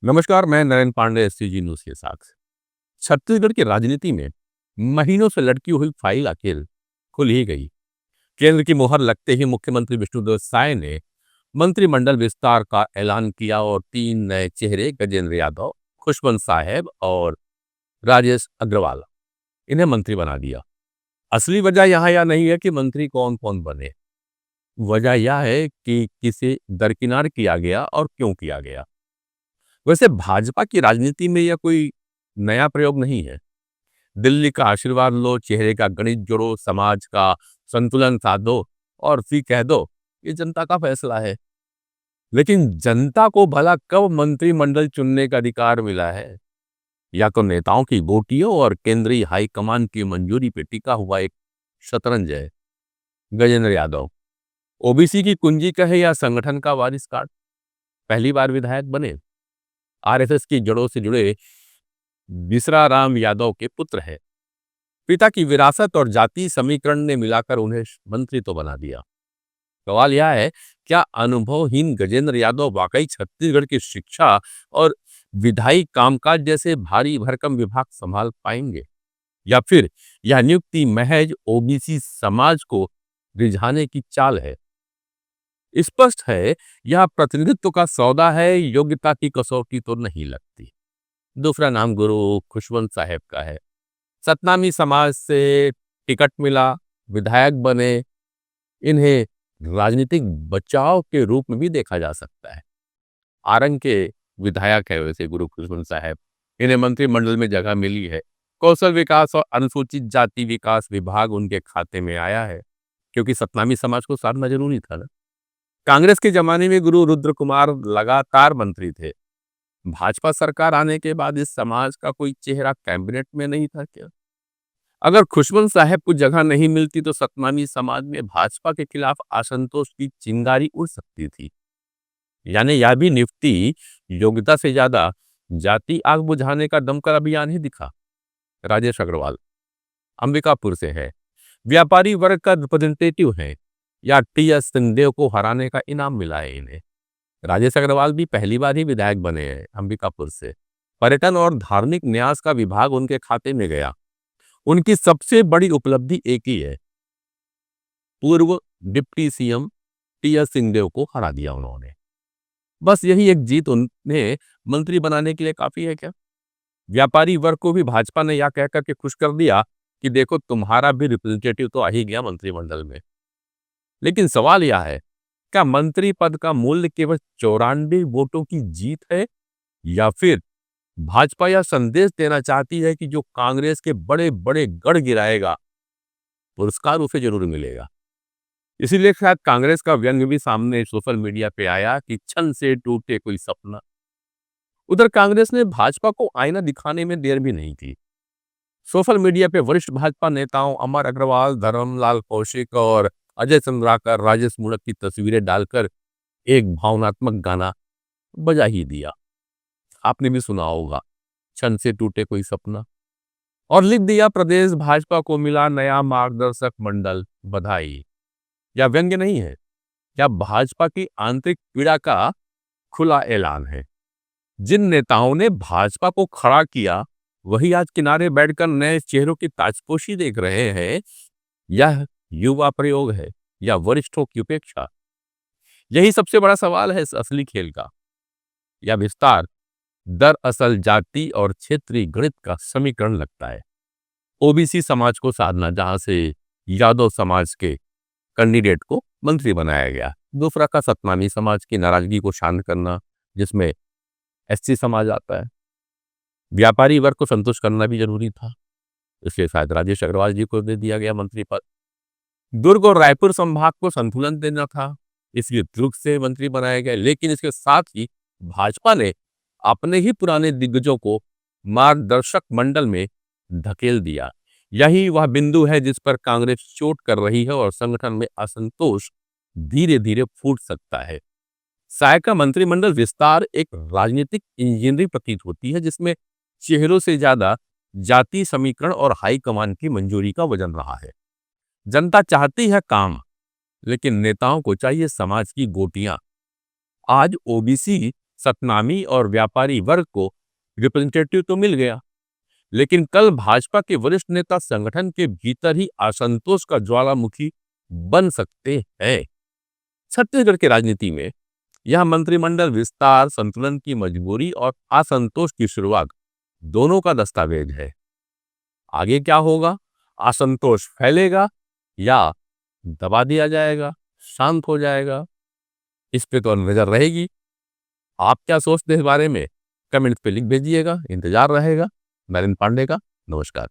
नमस्कार, मैं Narendra Pandey SCG news के साथ। छत्तीसगढ़ की राजनीति में महीनों से लटकी हुई फाइल आखिर खुल ही गई। केंद्र की मुहर लगते ही मुख्यमंत्री विष्णुदेव साय ने मंत्रिमंडल विस्तार का ऐलान किया और तीन नए चेहरे गजेंद्र यादव, खुशवंत साहेब और राजेश अग्रवाल इन्हें मंत्री बना दिया। असली वजह यहाँ यह नहीं है कि मंत्री कौन कौन बने। वजह यह है कि किसे दरकिनार किया गया और क्यों किया गया। वैसे भाजपा की राजनीति में यह कोई नया प्रयोग नहीं है। दिल्ली का आशीर्वाद लो, चेहरे का गणित जोड़ो, समाज का संतुलन साधो और फिर कह दो ये जनता का फैसला है। लेकिन जनता को भला कब मंत्रिमंडल चुनने का अधिकार मिला है? या तो नेताओं की वोटियों और केंद्रीय हाईकमान की मंजूरी पे टिका हुआ एक शतरंज है। गजेंद्र यादव ओबीसी की कुंजी कहे या संगठन का वारिस कार्ड, पहली बार विधायक बने। आरएसएस की जड़ों से जुड़े बिसरा राम यादव के पुत्र है। पिता की विरासत और जाति समीकरण ने मिलाकर उन्हें मंत्री तो बना दिया। सवाल यह है, क्या अनुभवहीन गजेंद्र यादव वाकई छत्तीसगढ़ की शिक्षा और विधायी कामकाज जैसे भारी भरकम विभाग संभाल पाएंगे, या फिर यह नियुक्ति महज ओबीसी समाज को रिझाने की चाल है? स्पष्ट है, यह प्रतिनिधित्व का सौदा है, योग्यता की कसौटी तो नहीं लगती। दूसरा नाम गुरु खुशवंत साहेब का है। सतनामी समाज से टिकट मिला, विधायक बने। इन्हें राजनीतिक बचाव के रूप में भी देखा जा सकता है। आरंग के विधायक है वैसे गुरु खुशवंत साहब। इन्हें मंत्रिमंडल में जगह मिली है। कौशल विकास और अनुसूचित जाति विकास विभाग उनके खाते में आया है, क्योंकि सतनामी समाज को साधना जरूरी था ना। कांग्रेस के जमाने में गुरु रुद्र कुमार लगातार मंत्री थे। भाजपा सरकार आने के बाद इस समाज का कोई चेहरा कैबिनेट में नहीं था क्या? अगर खुशवंत साहब को जगह नहीं मिलती तो सतनामी समाज में भाजपा के खिलाफ असंतोष की चिंगारी उड़ सकती थी। यानी यह भी नियुक्ति योग्यता से ज्यादा जाति आग बुझाने का दमकल अभियान ही दिखा। राजेश अग्रवाल अंबिकापुर से है, व्यापारी वर्ग का रिप्रेजेंटेटिव है, या टीएस सिंहदेव को हराने का इनाम मिला है इन्हें। राजेश अग्रवाल भी पहली बार ही विधायक बने हैं अंबिकापुर से। पर्यटन और धार्मिक न्यास का विभाग उनके खाते में गया। उनकी सबसे बड़ी उपलब्धि एक ही है, पूर्व डिप्टी सीएम टीएस सिंहदेव को हरा दिया उन्होंने। बस यही एक जीत उन्हें मंत्री बनाने के लिए काफी है क्या? व्यापारी वर्ग को भी भाजपा ने यह कहकर के खुश कर दिया कि देखो तुम्हारा भी रिप्रेजेंटेटिव तो आ ही गया मंत्रिमंडल में। लेकिन सवाल यह है, क्या मंत्री पद का मूल्य केवल 94 वोटों की जीत है, या फिर भाजपा यह संदेश देना चाहती है कि जो कांग्रेस के बड़े बड़े गढ़ गिराएगा पुरस्कार उसे जरूर मिलेगा? इसीलिए शायद कांग्रेस का व्यंग्य भी सामने सोशल मीडिया पे आया कि छन से टूटे कोई सपना। उधर कांग्रेस ने भाजपा को आईना दिखाने में देर भी नहीं की। सोशल मीडिया पे वरिष्ठ भाजपा नेताओं अमर अग्रवाल, धर्मलाल कौशिक और अजय चंद्राकर, राजेश मूणत की तस्वीरें डालकर एक भावनात्मक गाना बजा ही दिया। आपने भी सुना होगा, छन से टूटे कोई सपना। और लिख दिया, प्रदेश भाजपा को मिला नया मार्गदर्शक मंडल, बधाई। यह व्यंग्य नहीं है, यह भाजपा की आंतरिक पीड़ा का खुला ऐलान है। जिन नेताओं ने भाजपा को खड़ा किया वही आज किनारे बैठकर नए चेहरों की ताजपोशी देख रहे हैं। यह युवा प्रयोग है या वरिष्ठों की उपेक्षा? यही सबसे बड़ा सवाल है इस असली खेल का। यह विस्तार दरअसल जाति और क्षेत्रीय गणित का समीकरण लगता है। ओबीसी समाज को साधना, जहां से यादव समाज के कैंडिडेट को मंत्री बनाया गया। दूसरा का सतनामी समाज की नाराजगी को शांत करना, जिसमें एससी समाज आता है। व्यापारी वर्ग को संतुष्ट करना भी जरूरी था, इसलिए शायद राजेश अग्रवाल जी को दे दिया गया मंत्री पद। दुर्ग और रायपुर संभाग को संतुलन देना था, इसलिए दुर्ग से मंत्री बनाया गया। लेकिन इसके साथ ही भाजपा ने अपने ही पुराने दिग्गजों को मार्गदर्शक मंडल में धकेल दिया। यही वह बिंदु है जिस पर कांग्रेस चोट कर रही है और संगठन में असंतोष धीरे धीरे फूट सकता है। साय का मंत्रिमंडल विस्तार एक राजनीतिक इंजीनियरिंग प्रतीत होती है, जिसमें चेहरों से ज्यादा जाति समीकरण और हाईकमान की मंजूरी का वजन रहा है। जनता चाहती है काम, लेकिन नेताओं को चाहिए समाज की गोटियां। आज ओबीसी सतनामी और व्यापारी वर्ग को रिप्रेजेंटेटिव तो मिल गया, लेकिन कल भाजपा के वरिष्ठ नेता संगठन के भीतर ही असंतोष का ज्वालामुखी बन सकते हैं। छत्तीसगढ़ की राजनीति में यह मंत्रिमंडल विस्तार संतुलन की मजबूरी और असंतोष की शुरुआत दोनों का दस्तावेज है। आगे क्या होगा? असंतोष फैलेगा या दबा दिया जाएगा, शांत हो जाएगा? इस पे तो नजर रहेगी। आप क्या सोचते हैं इस बारे में? कमेंट्स पे लिख भेजिएगा, इंतजार रहेगा। नरेंद्र पांडे का नमस्कार।